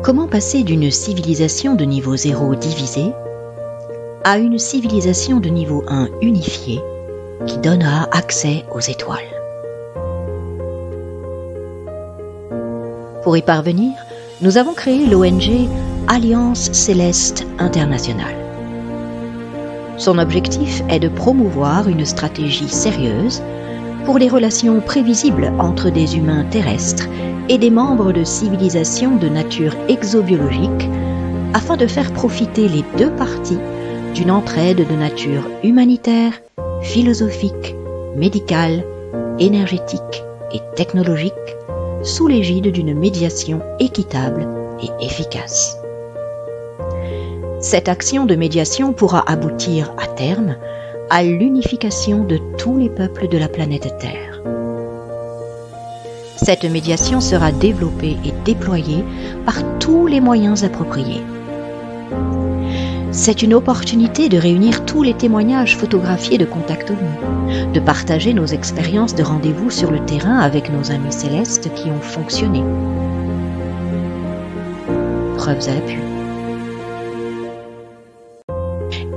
Comment passer d'une civilisation de niveau 0 divisée à une civilisation de niveau 1 unifiée qui donnera accès aux étoiles? Pour y parvenir, nous avons créé l'ONG Alliance Céleste Internationale. Son objectif est de promouvoir une stratégie sérieuse pour les relations prévisibles entre des humains terrestres et des membres de civilisations de nature exobiologique afin de faire profiter les deux parties d'une entraide de nature humanitaire, philosophique, médicale, énergétique et technologique sous l'égide d'une médiation équitable et efficace. Cette action de médiation pourra aboutir à terme à l'unification de tous les peuples de la planète Terre. Cette médiation sera développée et déployée par tous les moyens appropriés. C'est une opportunité de réunir tous les témoignages photographiés de Contact OVNI, de partager nos expériences de rendez-vous sur le terrain avec nos amis célestes qui ont fonctionné. Preuves à l'appui.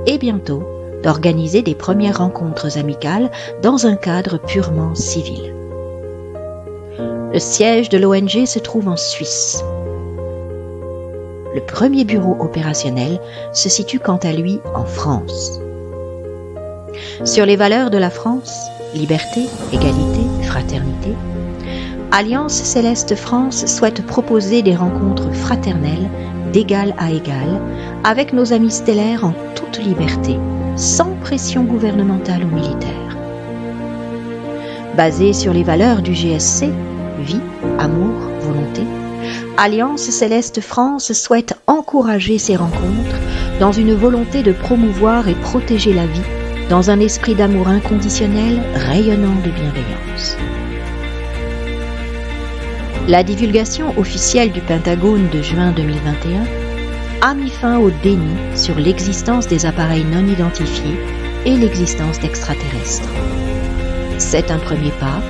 Et bientôt, d'organiser des premières rencontres amicales dans un cadre purement civil. Le siège de l'ONG se trouve en Suisse. Le premier bureau opérationnel se situe quant à lui en France. Sur les valeurs de la France, liberté, égalité, fraternité, Alliance Céleste France souhaite proposer des rencontres fraternelles d'égal à égal avec nos amis stellaires en toute liberté, sans pression gouvernementale ou militaire. Basée sur les valeurs du GSC, vie, amour, volonté, Alliance Céleste France souhaite encourager ces rencontres dans une volonté de promouvoir et protéger la vie dans un esprit d'amour inconditionnel rayonnant de bienveillance. La divulgation officielle du Pentagone de juin 2021 a mis fin au déni sur l'existence des appareils non identifiés et l'existence d'extraterrestres. C'est un premier pas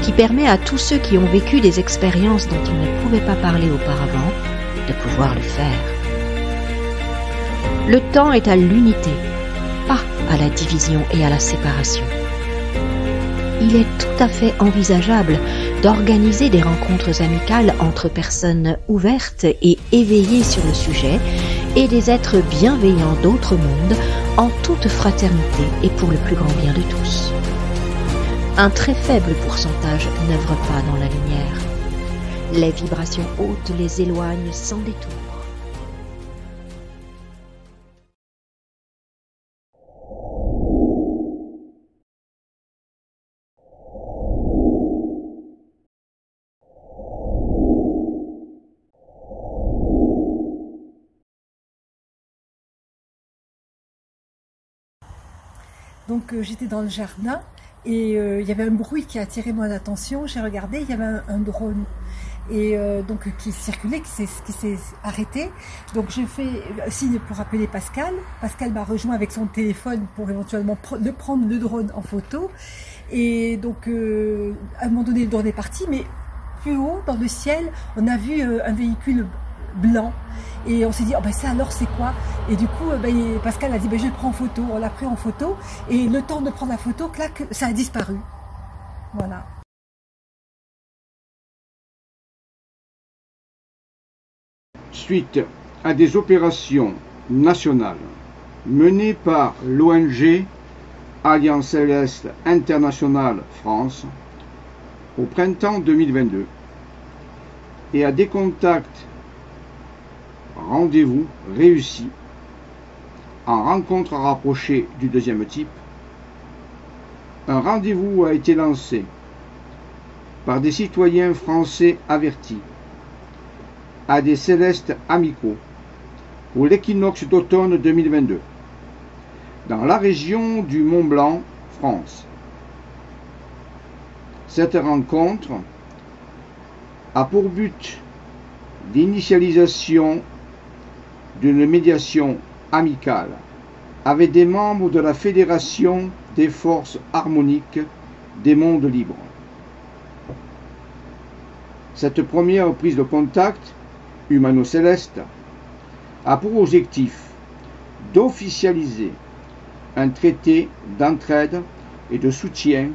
qui permet à tous ceux qui ont vécu des expériences dont ils ne pouvaient pas parler auparavant de pouvoir le faire. Le temps est à l'unité, pas à la division et à la séparation. Il est tout à fait envisageable d'organiser des rencontres amicales entre personnes ouvertes et éveillées sur le sujet et des êtres bienveillants d'autres mondes en toute fraternité et pour le plus grand bien de tous. Un très faible pourcentage n'œuvre pas dans la lumière. Les vibrations hautes les éloignent sans détour. Donc j'étais dans le jardin et il y avait un bruit qui a attiré mon attention. J'ai regardé, il y avait un drone et donc qui circulait, qui s'est arrêté. Donc j'ai fait signe pour appeler Pascal. Pascal m'a rejoint avec son téléphone pour éventuellement prendre le drone en photo. Et donc à un moment donné, le drone est parti, mais plus haut dans le ciel, on a vu un véhicule blanc. Et on s'est dit, oh ben ça alors c'est quoi? Et du coup, Pascal a dit, ben je le prends en photo. On l'a pris en photo. Et le temps de prendre la photo, clac, ça a disparu. Voilà. Suite à des opérations nationales menées par l'ONG Alliance Céleste Internationale France au printemps 2022 et à des contacts rendez-vous réussis en rencontre rapprochée du deuxième type, un rendez-vous a été lancé par des citoyens français avertis à des célestes amicaux pour l'équinoxe d'automne 2022 dans la région du Mont Blanc, France. Cette rencontre a pour but l'initialisation d'une médiation amicale avec des membres de la Fédération des forces harmoniques des mondes libres. Cette première prise de contact humano-céleste a pour objectif d'officialiser un traité d'entraide et de soutien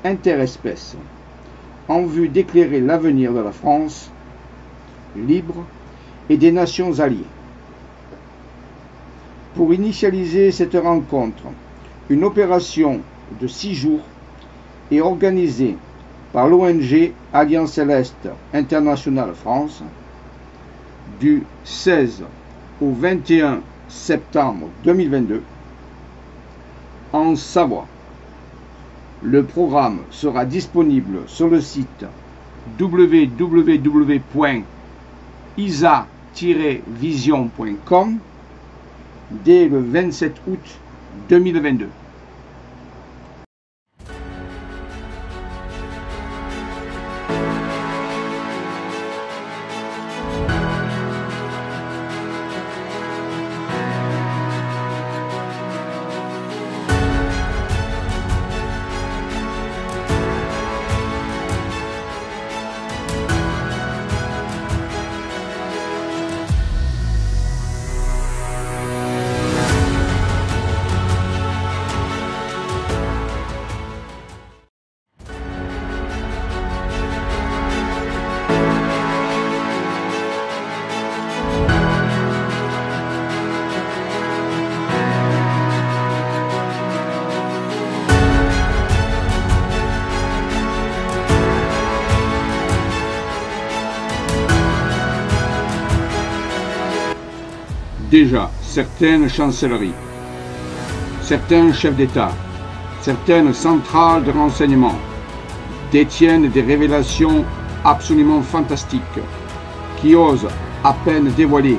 interespèces en vue d'éclairer l'avenir de la France libre et des nations alliées. Pour initialiser cette rencontre, une opération de 6 jours est organisée par l'ONG Alliance Céleste Internationale France du 16 au 21 septembre 2022 en Savoie. Le programme sera disponible sur le site www.isa-vision.com dès le 27 août 2022. Déjà, certaines chancelleries, certains chefs d'État, certaines centrales de renseignement détiennent des révélations absolument fantastiques qui osent à peine dévoiler.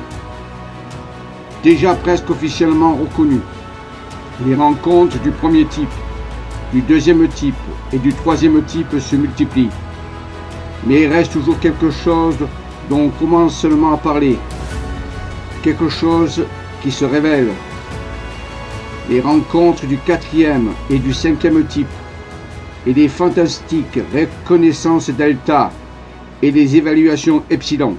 Déjà presque officiellement reconnues, les rencontres du premier type, du deuxième type et du troisième type se multiplient. Mais il reste toujours quelque chose dont on commence seulement à parler. Quelque chose qui se révèle. Les rencontres du quatrième et du cinquième type et les fantastiques reconnaissances delta et les évaluations epsilon.